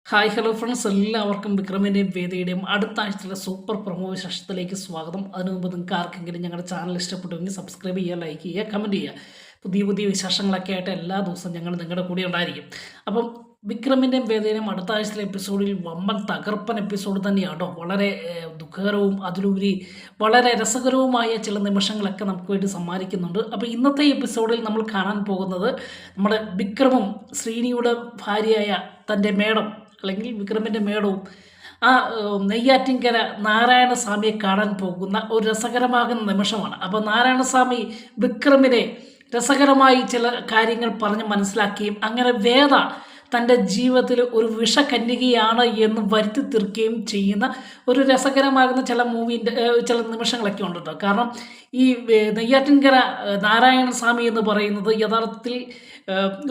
Hi hello friends, എല്ലാവർക്കും വിക്രമിൻ്റെയും വേദിയുടെയും അടുത്ത ആഴ്ചയിലെ സൂപ്പർ പ്രൊമോ വിശേഷത്തിലേക്ക് സ്വാഗതം. അതിനു മുമ്പ് നിങ്ങൾക്ക് ആർക്കെങ്കിലും ഞങ്ങളുടെ ചാനൽ ഇഷ്ടപ്പെട്ടുവെങ്കിൽ സബ്സ്ക്രൈബ് ചെയ്യുക, ലൈക്ക് ചെയ്യുക, കമൻറ്റ് ചെയ്യുക. പുതിയ പുതിയ വിശേഷങ്ങളൊക്കെ ആയിട്ട് എല്ലാ ദിവസവും ഞങ്ങൾ നിങ്ങളുടെ കൂടെ ഉണ്ടായിരിക്കും. അപ്പം വിക്രമിൻ്റെയും വേദിയുടെയും അടുത്ത ആഴ്ചയിലെ എപ്പിസോഡിൽ വമ്പൻ തകർപ്പൻ എപ്പിസോഡ് തന്നെയാണ് കേട്ടോ. വളരെ ദുഃഖകരവും അതിലുപരി വളരെ രസകരവുമായ ചില നിമിഷങ്ങളൊക്കെ നമുക്ക് വേണ്ടി സമ്മാനിക്കുന്നുണ്ട്. അപ്പോൾ ഇന്നത്തെ എപ്പിസോഡിൽ നമ്മൾ കാണാൻ പോകുന്നത് നമ്മുടെ വിക്രമും ശ്രീനിയുടെ ഭാര്യയായ തൻ്റെ മേഡം അല്ലെങ്കിൽ വിക്രമിൻ്റെ മേടവും ആ നെയ്യാറ്റിൻകര നാരായണസ്വാമിയെ കാണാൻ പോകുന്ന ഒരു രസകരമാകുന്ന നിമിഷമാണ്. അപ്പോൾ നാരായണസ്വാമി വിക്രമിനെ രസകരമായി ചില കാര്യങ്ങൾ പറഞ്ഞ് മനസ്സിലാക്കുകയും അങ്ങനെ വേദ തൻ്റെ ജീവിതത്തിൽ ഒരു വിഷകന്യകയാണ് എന്ന് വരുത്തി തീർക്കുകയും ചെയ്യുന്ന ഒരു രസകരമാകുന്ന ചില നിമിഷങ്ങളൊക്കെ ഉണ്ട് കേട്ടോ. കാരണം ഈ നെയ്യാറ്റിൻകര നാരായണസ്വാമി എന്ന് പറയുന്നത് യഥാർത്ഥത്തിൽ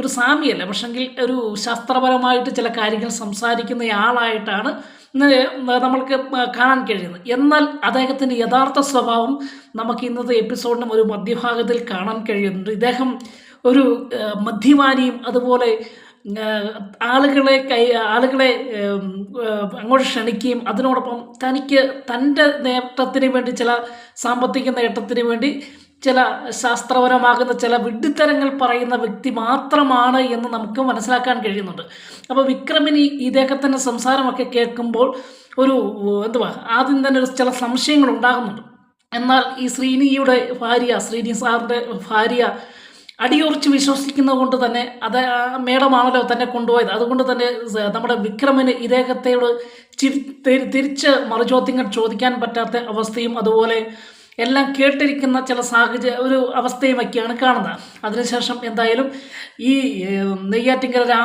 ഒരു സ്വാമിയല്ല, പക്ഷെങ്കിൽ ഒരു ശാസ്ത്രപരമായിട്ട് ചില കാര്യങ്ങൾ സംസാരിക്കുന്ന ആളായിട്ടാണ് നമ്മൾക്ക് കാണാൻ കഴിയുന്നത്. എന്നാൽ അദ്ദേഹത്തിൻ്റെ യഥാർത്ഥ സ്വഭാവം നമുക്ക് ഇന്നത്തെ എപ്പിസോഡിനും ഒരു മധ്യഭാഗത്തിൽ കാണാൻ കഴിയുന്നുണ്ട്. ഇദ്ദേഹം ഒരു മദ്യപാനിയും അതുപോലെ ആളുകളെ അങ്ങോട്ട് ക്ഷണിക്കുകയും അതിനോടൊപ്പം തനിക്ക് തൻ്റെ നേട്ടത്തിന് വേണ്ടി ചില സാമ്പത്തിക നേട്ടത്തിന് വേണ്ടി ചില ശാസ്ത്രപരമാകുന്ന ചില വിഡ്ഢിത്തരങ്ങൾ പറയുന്ന വ്യക്തി മാത്രമാണ് എന്ന് നമുക്ക് മനസ്സിലാക്കാൻ കഴിയുന്നുണ്ട്. അപ്പോൾ വിക്രമിന് ഇദ്ദേഹത്തിൻ്റെ സംസാരമൊക്കെ കേൾക്കുമ്പോൾ ഒരു ആദ്യം തന്നെ ചില സംശയങ്ങൾ ഉണ്ടാകുന്നുണ്ട്. എന്നാൽ ഈ ശ്രീനി സാറിൻ്റെ ഭാര്യ അടിയുറച്ച് വിശ്വസിക്കുന്നത് കൊണ്ട് തന്നെ അത് മേഡമാണല്ലോ തന്നെ കൊണ്ടുപോയത്. അതുകൊണ്ട് തന്നെ നമ്മുടെ വിക്രമിന് ഇദ്ദേഹത്തോട് തിരിച്ച് മറുചോദ്യങ്ങൾ ചോദിക്കാൻ പറ്റാത്ത അവസ്ഥയും അതുപോലെ എല്ലാം കേട്ടിരിക്കുന്ന ചില ഒരു അവസ്ഥയുമൊക്കെയാണ് കാണുന്നത്. അതിനുശേഷം എന്തായാലും ഈ നെയ്യാറ്റിൻകര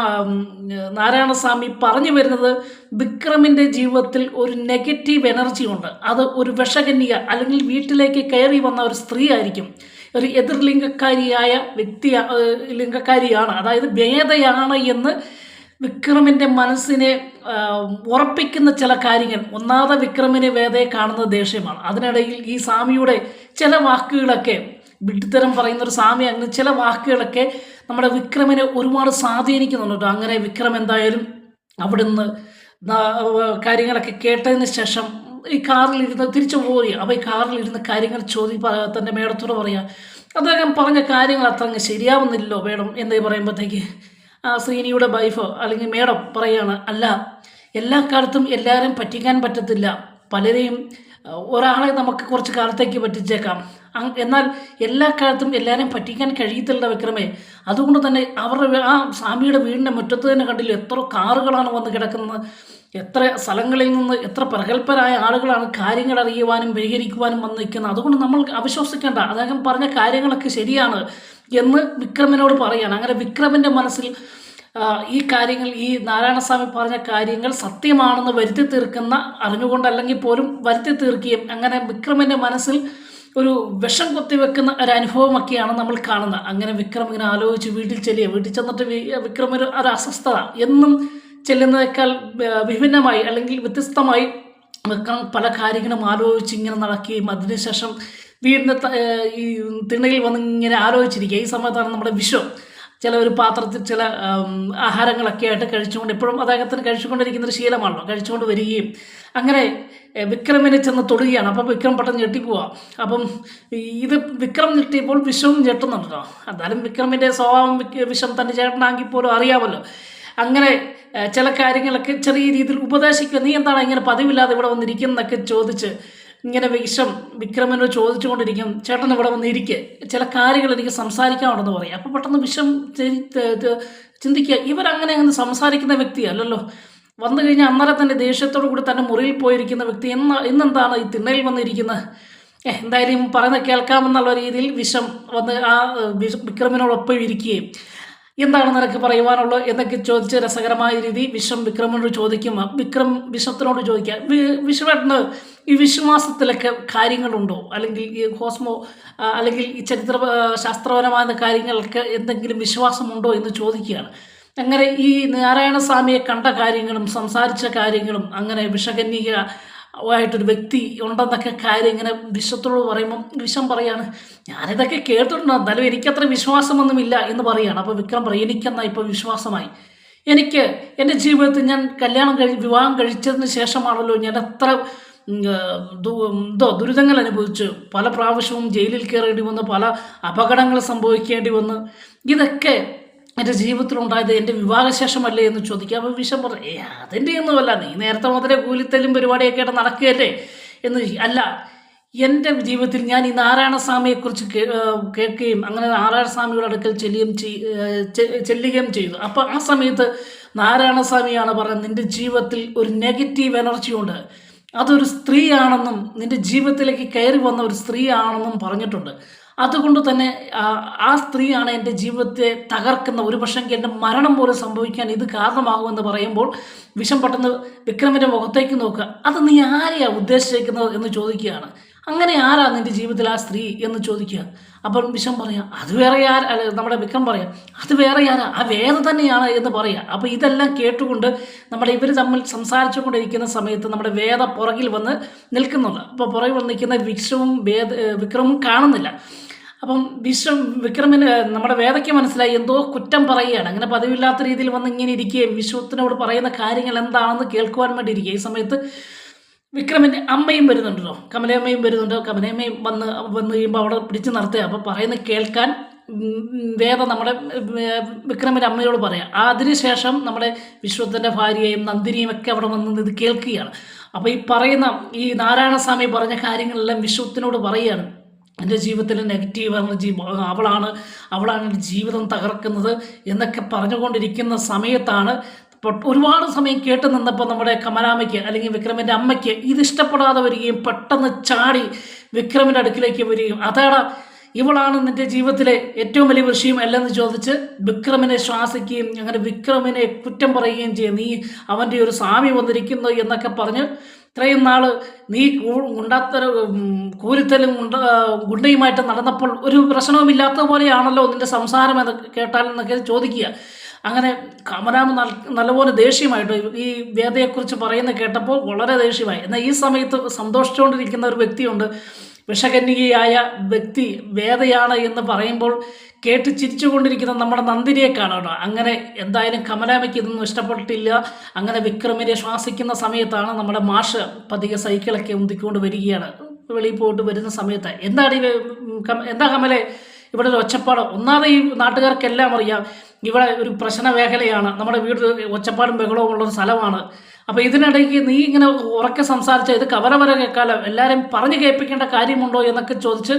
നാരായണസ്വാമി പറഞ്ഞു വരുന്നത് വിക്രമിൻ്റെ ജീവിതത്തിൽ ഒരു നെഗറ്റീവ് എനർജി ഉണ്ട്. അത് ഒരു വിഷകന്യക അല്ലെങ്കിൽ വീട്ടിലേക്ക് കയറി വന്ന ഒരു സ്ത്രീ ആയിരിക്കും, ഒരു എതിർലിംഗക്കാരിയായ ലിംഗക്കാരിയാണ്, അതായത് വേദയാണ് എന്ന് വിക്രമിൻ്റെ മനസ്സിനെ ഉറപ്പിക്കുന്ന ചില കാര്യങ്ങൾ. ഒന്നാമത് വിക്രമിന് വേദയെ കാണുന്നത് ദേഷ്യമാണ്. അതിനിടയിൽ ഈ സ്വാമിയുടെ ചില വാക്കുകളൊക്കെ വിഡ്ഢിത്തരം പറയുന്നൊരു സ്വാമി, അങ്ങനെ ചില വാക്കുകളൊക്കെ നമ്മുടെ വിക്രമിനെ ഒരുപാട് സ്വാധീനിക്കുന്നുണ്ട്. അങ്ങനെ വിക്രം എന്തായാലും അവിടുന്ന് കാര്യങ്ങളൊക്കെ കേട്ടതിന് ശേഷം ഈ കാറിലിരുന്ന് തിരിച്ചു പോവുക. അപ്പോൾ ഈ കാറിലിരുന്ന് കാര്യങ്ങൾ തൻ്റെ മേഡത്തോട് പറയുക. അദ്ദേഹം പറഞ്ഞ കാര്യങ്ങൾ അത്ര ശരിയാവുന്നില്ലല്ലോ മേഡം എന്ന് പറയുമ്പോഴത്തേക്ക് ശ്രീനിയുടെ വൈഫ് അല്ലെങ്കിൽ മേഡം പറയുകയാണ്, അല്ല, എല്ലാ കാലത്തും എല്ലാവരും പറ്റിക്കാൻ പറ്റത്തില്ല. പലരെയും ഒരാളെ നമുക്ക് കുറച്ച് കാലത്തേക്ക് പറ്റിച്ചേക്കാം, എന്നാൽ എല്ലാ കാലത്തും എല്ലാവരെയും പറ്റിക്കാൻ കഴിയത്തില്ല വിക്രമേ. അതുകൊണ്ട് തന്നെ അവരുടെ ആ സ്വാമിയുടെ വീടിൻ്റെ മുറ്റത്ത് തന്നെ കണ്ടില്ല എത്ര കാറുകളാണ് വന്ന് കിടക്കുന്നത്, എത്ര സ്ഥലങ്ങളിൽ നിന്ന് എത്ര പ്രഗത്ഭരായ ആളുകളാണ് കാര്യങ്ങൾ അറിയുവാനും പരിഹരിക്കുവാനും വന്ന് നിൽക്കുന്നത്. അതുകൊണ്ട് നമ്മൾ അവിശ്വസിക്കേണ്ട, അദ്ദേഹം പറഞ്ഞ കാര്യങ്ങളൊക്കെ ശരിയാണ് എന്ന് വിക്രമിനോട് പറയുകയാണ്. അങ്ങനെ വിക്രമിൻ്റെ മനസ്സിൽ ഈ കാര്യങ്ങൾ, ഈ നാരായണസ്വാമി പറഞ്ഞ കാര്യങ്ങൾ സത്യമാണെന്ന് വരുത്തി തീർക്കുന്ന, അറിഞ്ഞുകൊണ്ടല്ലെങ്കിൽ പോലും വരുത്തി തീർക്കുകയും അങ്ങനെ വിക്രമിൻ്റെ മനസ്സിൽ ഒരു വിഷം കുത്തിവെക്കുന്ന ഒരു അനുഭവമൊക്കെയാണ് നമ്മൾ കാണുന്നത്. അങ്ങനെ വിക്രം ഇങ്ങനെ ആലോചിച്ച് വീട്ടിൽ ചെന്നിട്ട് വിക്രമിന് ഒരു അസ്വസ്ഥത എന്നും ചെല്ലുന്നതിനേക്കാൾ വിഭിന്നമായി അല്ലെങ്കിൽ വ്യത്യസ്തമായി വിക്രം പല കാര്യങ്ങളും ആലോചിച്ച് ഇങ്ങനെ നടക്കുകയും അതിനുശേഷം വീടിൻ്റെ ഈ തിണ്ണയിൽ വന്ന് ഇങ്ങനെ ആലോചിച്ചിരിക്കുക. ഈ സമയത്താണ് നമ്മുടെ വിഷം ചില ഒരു പാത്രത്തിൽ ചില ആഹാരങ്ങളൊക്കെ ആയിട്ട് കഴിച്ചുകൊണ്ട്, എപ്പോഴും അദ്ദേഹത്തിന് കഴിച്ചുകൊണ്ടിരിക്കുന്നൊരു ശീലമാണല്ലോ, കഴിച്ചുകൊണ്ട് വരികയും അങ്ങനെ വിക്രമിനെ ചെന്ന് തൊടുകയാണ്. അപ്പം വിക്രം പെട്ടെന്ന് ഞെട്ടിപ്പോവാം. അപ്പം ഇത് വിക്രം ഞെട്ടിയപ്പോൾ വിഷവും ഞെട്ടുന്നുണ്ടല്ലോ. എന്തായാലും വിക്രമിൻ്റെ സ്വഭാവം വിഷം തൻ്റെ ചേട്ടനാണെങ്കിൽ പോലും അറിയാമല്ലോ. അങ്ങനെ ചില കാര്യങ്ങളൊക്കെ ചെറിയ രീതിയിൽ ഉപദേശിക്കുക. നീ എന്താണ് ഇങ്ങനെ പതിവില്ലാതെ ഇവിടെ വന്നിരിക്കുന്നതൊക്കെ ചോദിച്ച് ഇങ്ങനെ വിക്രമനോട് ചോദിച്ചുകൊണ്ടിരിക്കും. ചേട്ടൻ ഇവിടെ വന്നിരിക്കുക, ചില കാര്യങ്ങൾ എനിക്ക് സംസാരിക്കാനുണ്ടെന്ന് പറയും. അപ്പോൾ പെട്ടെന്ന് വിഷം ചിന്തിക്കുക, ഇവരങ്ങനെ സംസാരിക്കുന്ന വ്യക്തിയല്ലല്ലോ, വന്നു കഴിഞ്ഞാൽ അന്നേരം തന്നെ ദേഷ്യത്തോടു കൂടി തന്നെ മുറിയിൽ പോയിരിക്കുന്ന വ്യക്തി ഇന്നെന്താണ് ഈ തിണ്ണയിൽ വന്നിരിക്കുന്നത്, എന്തായാലും പറയുന്നത് കേൾക്കാമെന്നുള്ള രീതിയിൽ വിഷം വന്ന് ആ വിക്രമിനോടൊപ്പം ഇരിക്കുകയും എന്താണ് നിനക്ക് പറയുവാനുള്ളത് എന്നൊക്കെ ചോദിച്ച് രസകരമായ രീതി വിഷം വിക്രമിനോട് ചോദിക്കുമ്പോൾ വിക്രം വിഷത്തിനോട് ചോദിക്കുക, വിശ്വേട്ടന് ഈ വിശ്വാസത്തിലൊക്കെ കാര്യങ്ങളുണ്ടോ, അല്ലെങ്കിൽ ഈ അല്ലെങ്കിൽ ഈ ശാസ്ത്രപരമായ കാര്യങ്ങൾക്ക് എന്തെങ്കിലും വിശ്വാസമുണ്ടോ എന്ന് ചോദിക്കുകയാണ്. അങ്ങനെ ഈ നാരായണസ്വാമിയെ കണ്ട കാര്യങ്ങളും സംസാരിച്ച കാര്യങ്ങളും അങ്ങനെ വിഷകന്യക ആയിട്ടൊരു വ്യക്തി ഉണ്ടെന്നൊക്കെ കാര്യം ഇങ്ങനെ വിശ്വത്തോട് പറയുമ്പം വിശ്വം പറയാണ്, ഞാനിതൊക്കെ കേട്ടിട്ടുണ്ട്, എന്നാലും എനിക്കത്ര വിശ്വാസമൊന്നുമില്ല എന്ന് പറയുകയാണ്. അപ്പോൾ വിക്രം പറയും, എനിക്കെന്നാൽ ഇപ്പോൾ വിശ്വാസമായി, എനിക്ക് എൻ്റെ ജീവിതത്തിൽ ഞാൻ വിവാഹം കഴിച്ചതിന് ശേഷമാണല്ലോ ഞാൻ എത്ര ദുരിതങ്ങൾ അനുഭവിച്ചു, പല പ്രാവശ്യവും ജയിലിൽ കയറേണ്ടി വന്നു, പല അപകടങ്ങൾ സംഭവിക്കേണ്ടി വന്നു. ഇതൊക്കെ എൻ്റെ ജീവിതത്തിലുണ്ടായത് എൻ്റെ വിവാഹശേഷമല്ലേ എന്ന് ചോദിക്കുക. അപ്പോൾ വിഷം പറഞ്ഞു, അതിൻ്റെ ഒന്നുമല്ല, നീ നേരത്തെ മുതലേ കൂലിത്തല്ലും പരിപാടിയൊക്കെ ആയിട്ട് നടക്കുകയല്ലേ എന്ന്. അല്ല, എൻ്റെ ജീവിതത്തിൽ ഞാൻ ഈ നാരായണസ്വാമിയെക്കുറിച്ച് കേൾക്കുകയും അങ്ങനെ നാരായണസ്വാമിയുടെ അടുക്കൽ ചെല്ലുകയും ചെയ്തു. അപ്പോൾ ആ സമയത്ത് നാരായണസ്വാമിയാണ് പറഞ്ഞത്, നിൻ്റെ ജീവിതത്തിൽ ഒരു നെഗറ്റീവ് എനർജി ഉണ്ട്, അതൊരു സ്ത്രീയാണെന്നും നിൻ്റെ ജീവിതത്തിലേക്ക് കയറി വന്ന ഒരു സ്ത്രീയാണെന്നും പറഞ്ഞിട്ടുണ്ട്. അതുകൊണ്ട് തന്നെ ആ സ്ത്രീയാണ് എൻ്റെ ജീവിതത്തെ തകർക്കുന്ന, ഒരു പക്ഷെങ്കിൽ എൻ്റെ മരണം പോലും സംഭവിക്കാൻ ഇത് കാരണമാകുമെന്ന് പറയുമ്പോൾ വിഷം പെട്ടെന്ന് വിക്രമിൻ്റെ മുഖത്തേക്ക് നോക്കുക. അത് നീ ആരെയാണ് ഉദ്ദേശിക്കുന്നത് എന്ന് ചോദിക്കുകയാണ്. അങ്ങനെ ആരാ നിൻ്റെ ജീവിതത്തിൽ ആ സ്ത്രീ എന്ന് ചോദിക്കുക. അപ്പോൾ വിഷം പറയാം, അത് വേറെ അല്ല, നമ്മുടെ വിക്രം പറയാം, അത് വേറെ ആരാ, ആ വേദ തന്നെയാണ് എന്ന് പറയുക. അപ്പോൾ ഇതെല്ലാം കേട്ടുകൊണ്ട് ഇവർ തമ്മിൽ സംസാരിച്ചു കൊണ്ടിരിക്കുന്ന സമയത്ത് നമ്മുടെ വേദ പുറകിൽ വന്ന് നിൽക്കുന്നുണ്ട്. അപ്പോൾ പുറകിൽ വന്ന് നിൽക്കുന്ന വിക്രമും കാണുന്നില്ല. അപ്പം വിക്രമിന് നമ്മുടെ വേദയ്ക്ക് മനസ്സിലായി എന്തോ കുറ്റം പറയുകയാണ്. അങ്ങനെ പതിവില്ലാത്ത രീതിയിൽ വന്ന് ഇങ്ങനെ ഇരിക്കുകയും വിശ്വത്തിനോട് പറയുന്ന കാര്യങ്ങൾ എന്താണെന്ന് കേൾക്കുവാൻ വേണ്ടി ഇരിക്കുക. ഈ സമയത്ത് വിക്രമിൻ്റെ അമ്മയും വരുന്നുണ്ടല്ലോ, കമലയമ്മയും വരുന്നുണ്ട്. കമലയമ്മയും വന്ന് കഴിയുമ്പോൾ അവിടെ പിടിച്ച് നിർത്തുക. അപ്പോൾ പറയുന്നത് കേൾക്കാൻ വേദ നമ്മുടെ വിക്രമിൻ്റെ അമ്മയോട് പറയാം. അതിനുശേഷം നമ്മുടെ വിശ്വത്തിൻ്റെ ഭാര്യയും നന്ദിനിയും ഒക്കെ അവിടെ വന്ന് ഇത് കേൾക്കുകയാണ്. അപ്പോൾ ഈ നാരായണസ്വാമി പറഞ്ഞ കാര്യങ്ങളെല്ലാം വിശ്വത്തിനോട് പറയുകയാണ്. എൻ്റെ ജീവിതത്തിൽ നെഗറ്റീവ് എനർജി അവളാണ് എൻ്റെ ജീവിതം തകർക്കുന്നത് എന്നൊക്കെ പറഞ്ഞുകൊണ്ടിരിക്കുന്ന സമയത്താണ് ഒരുപാട് സമയം കേട്ട് നിന്നപ്പോൾ നമ്മുടെ കമലാമ്മയ്ക്ക് അല്ലെങ്കിൽ വിക്രമിൻ്റെ അമ്മയ്ക്ക് ഇത് ഇഷ്ടപ്പെടാതെ വരികയും പെട്ടെന്ന് ചാടി വിക്രമിൻ്റെ അടുക്കിലേക്ക് വരികയും, അതേടാ ഇവളാണ് നിൻ്റെ ജീവിതത്തിലെ ഏറ്റവും വലിയ വിഷയം അല്ലെന്ന് ചോദിച്ച് വിക്രമിനെ ശ്വാസിക്കുകയും അങ്ങനെ വിക്രമിനെ കുറ്റം പറയുകയും ചെയ്യും. നീ അവൻ്റെ ഒരു സ്വാമി വന്നിരിക്കുന്നു എന്നൊക്കെ പറഞ്ഞ് ഇത്രയും നാൾ നീ കൂലിത്തലും ഗുണ്ടയുമായിട്ട് നടന്നപ്പോൾ ഒരു പ്രശ്നവുമില്ലാത്തതുപോലെയാണല്ലോ നിൻ്റെ സംസാരം എന്ന് കേട്ടാലെന്നൊക്കെ ചോദിക്കുക. അങ്ങനെ കമലാമ്മ നല്ലപോലെ ദേഷ്യമായിട്ട് ഈ വേദയെക്കുറിച്ച് പറയുന്നത് കേട്ടപ്പോൾ വളരെ ദേഷ്യമായി. എന്നാൽ ഈ സമയത്ത് സന്തോഷിച്ചുകൊണ്ടിരിക്കുന്ന ഒരു വ്യക്തിയുണ്ട്, വിഷകന്യകയായ വ്യക്തി വേദയാണ് എന്ന് പറയുമ്പോൾ കേട്ട് ചിരിച്ചുകൊണ്ടിരിക്കുന്ന നമ്മുടെ നന്ദിനിയെ കാണണം. അങ്ങനെ എന്തായാലും കമലാമ്മയ്ക്ക് ഇതൊന്നും ഇഷ്ടപ്പെട്ടില്ല. അങ്ങനെ വിക്രമിനെ ശ്വാസിക്കുന്ന സമയത്താണ് നമ്മുടെ മാഷ് പതിയെ സൈക്കിളൊക്കെ ഉന്തിക്കൊണ്ട് വരികയാണ്. വെളിയിൽ പോയിട്ട് വരുന്ന സമയത്ത് എന്താ കമലെ ഇവിടെ ഒരു ഒച്ചപ്പാട്? ഒന്നാമത് ഈ നാട്ടുകാർക്കെല്ലാം അറിയാം ഇവിടെ ഒരു പ്രശ്ന മേഖലയാണ്, നമ്മുടെ വീട് ഒച്ചപ്പാടും ബഹളവും ഉള്ളൊരു സ്ഥലമാണ്. അപ്പോൾ ഇതിനിടയ്ക്ക് നീ ഇങ്ങനെ ഉറക്കെ സംസാരിച്ച ഇത് കവല വരെ കേൾക്കാലോ, എല്ലാവരും പറഞ്ഞു കേൾപ്പിക്കേണ്ട കാര്യമുണ്ടോ എന്നൊക്കെ ചോദിച്ച്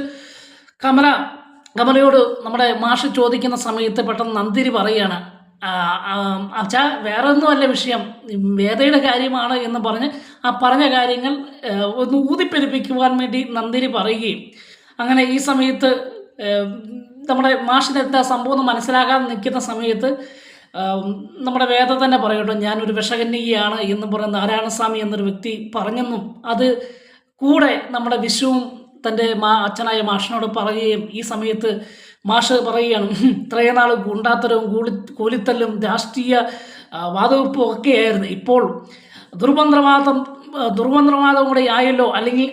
കമലയോട് നമ്മുടെ മാഷ് ചോദിക്കുന്ന സമയത്ത് പെട്ടെന്ന് നന്ദിനി പറയുകയാണ്, അച്ഛാ വേറെ ഒന്നുമല്ല വിഷയം, വേദയുടെ കാര്യമാണ് എന്ന് പറഞ്ഞ് ആ പറഞ്ഞ കാര്യങ്ങൾ ഒന്ന് ഊതിപ്പെരുപ്പിക്കുവാൻ വേണ്ടി നന്ദിനി പറയുകയും, അങ്ങനെ ഈ സമയത്ത് നമ്മുടെ മാഷിനെന്താ സംഭവം മനസ്സിലാകാതെ നിൽക്കുന്ന സമയത്ത് നമ്മുടെ വേദ തന്നെ പറയട്ടോ, ഞാനൊരു വിഷകന്യകയാണ് എന്ന് പറയുന്ന നാരായണസ്വാമി എന്നൊരു വ്യക്തി പറഞ്ഞെന്നും അത് കൂടെ നമ്മുടെ വിഷുവും തൻ്റെ അച്ഛനായ മാഷിനോട് പറയുകയും ഈ സമയത്ത് മാഷ് പറയുകയാണ്, ഇത്രയും നാൾ ഗുണ്ടാത്തരവും കൂലിത്തല്ലും രാഷ്ട്രീയ വാദവെപ്പും ഒക്കെയായിരുന്നു, ഇപ്പോൾ ദുർമന്ത്രവാദം കൂടെ ആയല്ലോ, അല്ലെങ്കിൽ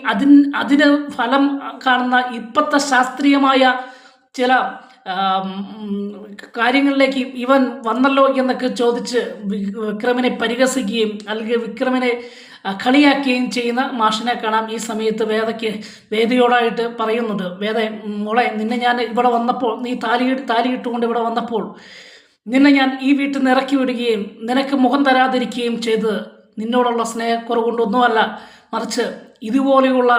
അതിന് ഫലം കാണുന്ന ഇപ്പോഴത്തെ ശാസ്ത്രീയമായ ചില കാര്യങ്ങളിലേക്ക് ഇവൻ വന്നല്ലോ എന്നൊക്കെ ചോദിച്ച് വിക്രമിനെ പരിഹസിക്കുകയും അല്ലെങ്കിൽ വിക്രമിനെ കളിയാക്കുകയും ചെയ്യുന്ന മാഷിനെ കാണാം. ഈ സമയത്ത് വേദയോടായിട്ട് പറയുന്നുണ്ട്, വേദ മോളെ, നിന്നെ ഞാൻ ഇവിടെ വന്നപ്പോൾ, നീ താലിയിട്ടുകൊണ്ട് ഇവിടെ വന്നപ്പോൾ നിന്നെ ഞാൻ ഈ വീട്ടിൽ നിന്ന് ഇറക്കി വിടുകയും നിനക്ക് മുഖം തരാതിരിക്കുകയും ചെയ്തത് നിന്നോടുള്ള സ്നേഹക്കുറവുകൊണ്ടൊന്നുമല്ല, മറിച്ച് ഇതുപോലെയുള്ള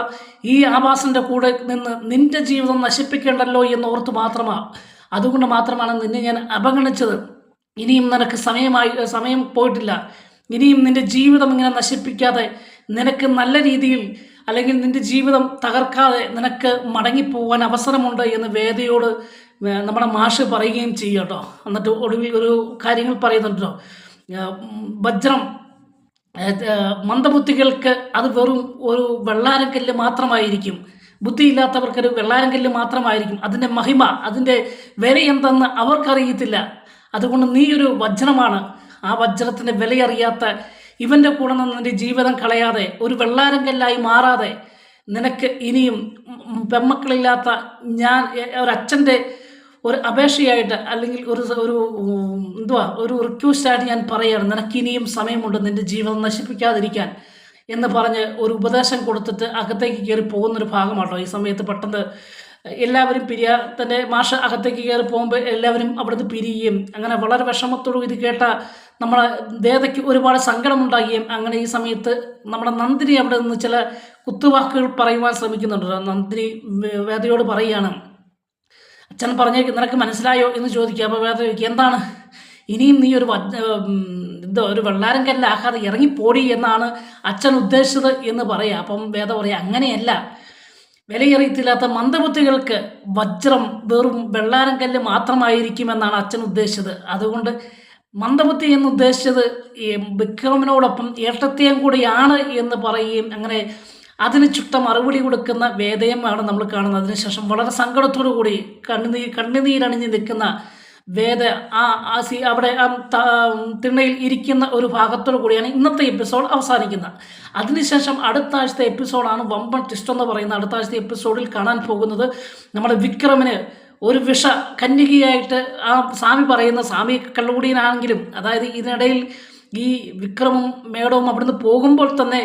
ഈ ആഭാസൻ്റെ കൂടെ നിന്ന് നിൻ്റെ ജീവിതം നശിപ്പിക്കേണ്ടല്ലോ എന്നോർത്ത് മാത്രമാണ്. അതുകൊണ്ട് മാത്രമാണ് നിന്നെ ഞാൻ അവഗണിച്ചത്. ഇനിയും നിനക്ക് സമയം പോയിട്ടില്ല. ഇനിയും നിൻ്റെ ജീവിതം ഇങ്ങനെ നശിപ്പിക്കാതെ നിനക്ക് നല്ല രീതിയിൽ അല്ലെങ്കിൽ നിൻ്റെ ജീവിതം തകർക്കാതെ നിനക്ക് മടങ്ങിപ്പോകാൻ അവസരമുണ്ട് എന്ന് വേദയോട് നമ്മുടെ മാഷ് പറയുകയും ചെയ്യും കേട്ടോ. എന്നിട്ട് ഒടുവിൽ ഒരു കാര്യങ്ങൾ പറയുന്നുണ്ടോ, വജ്രം മന്ദബുദ്ധികൾക്ക് അത് വെറും ഒരു വെള്ളാരക്കല്ല് മാത്രമായിരിക്കും, ബുദ്ധിയില്ലാത്തവർക്കൊരു വെള്ളാരക്കല്ല് മാത്രമായിരിക്കും, അതിൻ്റെ മഹിമ അതിൻ്റെ വില എന്തെന്ന് അവർക്കറിയത്തില്ല. അതുകൊണ്ട് നീ ഒരു വജ്രമാണ്, ആ വജ്രത്തിൻ്റെ വിലയറിയാത്ത ഇവൻ്റെ കൂടെ നിന്ന് നിൻ്റെ ജീവിതം കളയാതെ ഒരു വെള്ളാരക്കല്ലായി മാറാതെ നിനക്ക് ഇനിയും പെമ്മക്കളില്ലാത്ത ഞാൻ ഒരച്ഛൻ്റെ ഒരു അപേക്ഷയായിട്ട് അല്ലെങ്കിൽ ഒരു ഒരു റിക്വസ്റ്റായിട്ട് ഞാൻ പറയുകയാണ്, നിനക്കിനിയും സമയമുണ്ട് നിൻ്റെ ജീവിതം നശിപ്പിക്കാതിരിക്കാൻ എന്ന് പറഞ്ഞ് ഒരു ഉപദേശം കൊടുത്തിട്ട് അകത്തേക്ക് കയറി പോകുന്നൊരു ഭാഗമാട്ടോ. ഈ സമയത്ത് പെട്ടെന്ന് എല്ലാവരും തൻ്റെ മാഷ് അകത്തേക്ക് കയറി പോകുമ്പോൾ എല്ലാവരും അവിടുന്ന് പിരിയുകയും അങ്ങനെ വളരെ വിഷമത്തോടും ഇത് കേട്ട നമ്മളെ ദേവതയ്ക്ക് ഒരുപാട് സങ്കടമുണ്ടാകുകയും അങ്ങനെ ഈ സമയത്ത് നമ്മുടെ നന്ദിനി അവിടെ നിന്ന് ചില കുത്തുവാക്കുകൾ പറയുവാൻ ശ്രമിക്കുന്നുണ്ട്. നന്ദിനി വേദയോട് പറയുകയാണ്, അച്ഛൻ പറഞ്ഞേക്ക് നിനക്ക് മനസ്സിലായോ എന്ന് ചോദിക്കുക. അപ്പോൾ വേദ ചോദിക്കുക, എന്താണ് ഇനിയും നീ ഒരു വെള്ളാരം കല്ലാകാതെ ഇറങ്ങിപ്പോടി എന്നാണ് അച്ഛൻ ഉദ്ദേശിച്ചത് എന്ന് പറയുക. അപ്പം വേദ പറയുക, അങ്ങനെയല്ല, വിലയേറിയിട്ടില്ലാത്ത മന്ദബുദ്ധികൾക്ക് വജ്രം വെറും വെള്ളാരം കല്ല് മാത്രമായിരിക്കുമെന്നാണ് അച്ഛൻ ഉദ്ദേശിച്ചത്. അതുകൊണ്ട് മന്ദബുദ്ധി എന്ന് ഉദ്ദേശിച്ചത് ഈ വിക്രമിനോടൊപ്പം ഏട്ടത്തെയും കൂടിയാണ് എന്ന് പറയുകയും അങ്ങനെ അതിന് ചുട്ട മറുപടി കൊടുക്കുന്ന വേദയുമാണ് നമ്മൾ കാണുന്നത്. അതിനുശേഷം വളരെ സങ്കടത്തോടു കൂടി കണ്ണുനീരണിഞ്ഞ് നിൽക്കുന്ന വേദ അവിടെ തിണ്ണയിൽ ഇരിക്കുന്ന ഒരു ഭാഗത്തോടു കൂടിയാണ് ഇന്നത്തെ എപ്പിസോഡ് അവസാനിക്കുന്നത്. അതിനുശേഷം അടുത്ത ആഴ്ചത്തെ എപ്പിസോഡാണ് വമ്പൻ ട്വിസ്റ്റ് എന്ന് പറയുന്നത്. അടുത്ത ആഴ്ചത്തെ എപ്പിസോഡിൽ കാണാൻ പോകുന്നത് നമ്മുടെ വിക്രമിന് ഒരു കന്യകയായിട്ട് ആ സ്വാമി കള്ളുകൂടിയനാണെങ്കിലും, അതായത് ഇതിനിടയിൽ ഈ വിക്രമും മേഡവും അവിടുന്ന് പോകുമ്പോൾ തന്നെ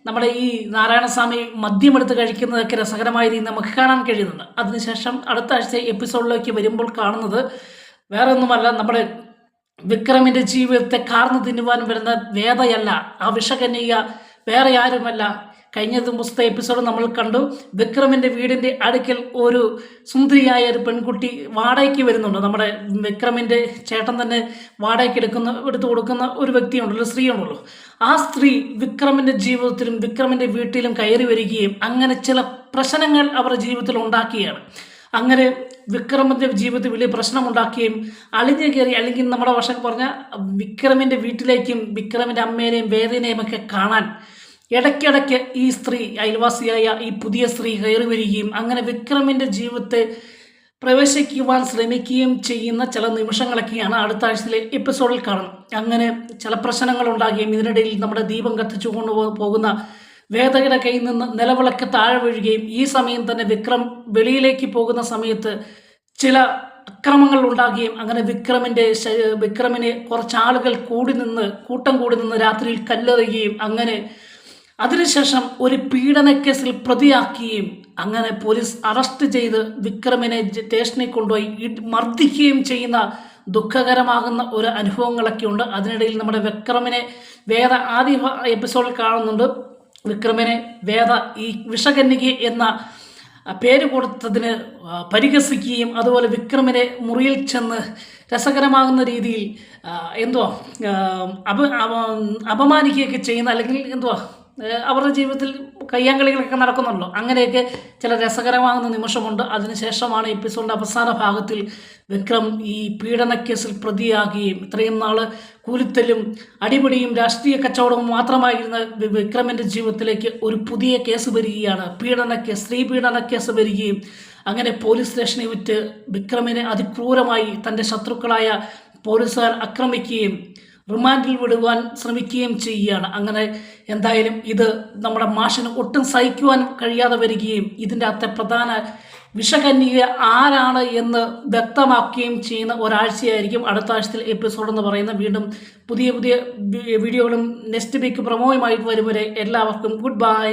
നമ്മുടെ ഈ നാരായണസ്വാമി മദ്യമെടുത്ത് കഴിക്കുന്നതൊക്കെ രസകരമായ രീതിയിൽ നമുക്ക് കാണാൻ കഴിയുന്നുണ്ട്. അതിനുശേഷം അടുത്ത ആഴ്ച എപ്പിസോഡിലേക്ക് വരുമ്പോൾ കാണുന്നത് വേറെ ഒന്നുമല്ല, നമ്മുടെ വിക്രമിൻ്റെ ജീവിതത്തെ കാർന്നു തിന്നുവാൻ വരുന്ന വേദയല്ല, ആ വിഷകന്യക വേറെ ആരുമല്ല. കഴിഞ്ഞ ദിവസത്തെ എപ്പിസോഡ് നമ്മൾ കണ്ടു, വിക്രമിൻ്റെ വീടിൻ്റെ അടുക്കൽ ഒരു സുന്ദരിയായ ഒരു പെൺകുട്ടി വാടകയ്ക്ക് വരുന്നുണ്ട്. നമ്മുടെ വിക്രമിൻ്റെ ചേട്ടൻ തന്നെ വാടകയ്ക്ക് എടുത്തു കൊടുക്കുന്ന ഒരു വ്യക്തിയുണ്ടല്ലോ, സ്ത്രീ ഉണ്ടല്ലോ. ആ സ്ത്രീ വിക്രമിൻ്റെ ജീവിതത്തിലും വിക്രമിൻ്റെ വീട്ടിലും കയറി വരികയും അങ്ങനെ ചില പ്രശ്നങ്ങൾ അവരുടെ ജീവിതത്തിൽ ഉണ്ടാക്കുകയാണ്. അങ്ങനെ വിക്രമിൻ്റെ ജീവിതത്തിൽ വലിയ പ്രശ്നമുണ്ടാക്കുകയും അളിഞ്ഞു കയറി, അല്ലെങ്കിൽ നമ്മുടെ വർഷം പറഞ്ഞ വിക്രമിൻ്റെ വീട്ടിലേക്കും വിക്രമിൻ്റെ അമ്മേനെയും വേദനയും ഒക്കെ കാണാൻ ഇടയ്ക്കിടയ്ക്ക് ഈ സ്ത്രീ, അയൽവാസിയായ ഈ പുതിയ സ്ത്രീ കയറി വരികയും അങ്ങനെ വിക്രമിൻ്റെ ജീവിതത്തെ പ്രവേശിക്കുവാൻ ശ്രമിക്കുകയും ചെയ്യുന്ന ചില നിമിഷങ്ങളൊക്കെയാണ് അടുത്ത ആഴ്ചയിലെ എപ്പിസോഡിൽ കാണുന്നത്. അങ്ങനെ ചില പ്രശ്നങ്ങൾ ഉണ്ടാകുകയും ഇതിനിടയിൽ നമ്മുടെ ദീപം കത്തിച്ചു കൊണ്ടുപോകുന്ന വേദയുടെ കയ്യിൽ നിന്ന് നിലവിളക്ക് താഴെ വീഴുകയും ഈ സമയം തന്നെ വിക്രം വെളിയിലേക്ക് പോകുന്ന സമയത്ത് ചില അക്രമങ്ങൾ ഉണ്ടാകുകയും അങ്ങനെ വിക്രമിനെ കുറച്ചാളുകൾ കൂട്ടം കൂടി നിന്ന് രാത്രിയിൽ കല്ലെറിയുകയും അങ്ങനെ അതിനുശേഷം ഒരു പീഡനക്കേസിൽ പ്രതിയാക്കുകയും അങ്ങനെ പോലീസ് അറസ്റ്റ് ചെയ്ത് വിക്രമിനെ സ്റ്റേഷനിൽ കൊണ്ടുപോയി മർദ്ദിക്കുകയും ചെയ്യുന്ന ദുഃഖകരമാകുന്ന ഒരു അനുഭവങ്ങളൊക്കെ ഉണ്ട്. അതിനിടയിൽ നമ്മുടെ വിക്രമിനെ വേദ ആദ്യ എപ്പിസോഡിൽ കാണുന്നുണ്ട്. വിക്രമിനെ വേദ ഈ വിഷകന്യക എന്ന പേര് കൊടുത്തതിന് പരിഹസിക്കുകയും അതുപോലെ വിക്രമിനെ മുറിയിൽ ചെന്ന് രസകരമാകുന്ന രീതിയിൽ അപമാനിക്കുകയൊക്കെ ചെയ്യുന്ന, അല്ലെങ്കിൽ അവരുടെ ജീവിതത്തിൽ കയ്യാങ്കളികളൊക്കെ നടക്കുന്നുണ്ടല്ലോ, അങ്ങനെയൊക്കെ ചില രസകരമാകുന്ന നിമിഷമുണ്ട്. അതിനുശേഷമാണ് എപ്പിസോഡിൻ്റെ അവസാന ഭാഗത്തിൽ വിക്രം ഈ പീഡനക്കേസിൽ പ്രതിയാകുകയും ഇത്രയും നാൾ കൂലിത്തല്ലും അടിപിടിയും രാഷ്ട്രീയ കച്ചവടവും മാത്രമായിരുന്ന വിക്രമിൻ്റെ ജീവിതത്തിലേക്ക് ഒരു പുതിയ കേസ് വരികയാണ്. സ്ത്രീ പീഡന കേസ് വരികയും അങ്ങനെ പോലീസ് സ്റ്റേഷനെ വിറ്റ് വിക്രമിനെ അതിക്രൂരമായി തൻ്റെ ശത്രുക്കളായ പോലീസുകാർ ആക്രമിക്കുകയും റിമാൻഡിൽ വിടുവാൻ ശ്രമിക്കുകയും ചെയ്യുകയാണ്. അങ്ങനെ എന്തായാലും ഇത് നമ്മുടെ മാഷിന് ഒട്ടും സഹിക്കുവാൻ കഴിയാതെ വരികയും ഇതിൻ്റെ അകത്തെ പ്രധാന വിഷകന്യക ആരാണ് എന്ന് വ്യക്തമാക്കുകയും ചെയ്യുന്ന ഒരാഴ്ചയായിരിക്കും അടുത്ത ആഴ്ചയിൽ എപ്പിസോഡ് എന്ന് പറയുന്നത്. വീണ്ടും പുതിയ വീഡിയോകളും നെക്സ്റ്റ് വീക്ക് പ്രൊമോയുമായിട്ട് വരും വരെ എല്ലാവർക്കും ഗുഡ് ബൈ.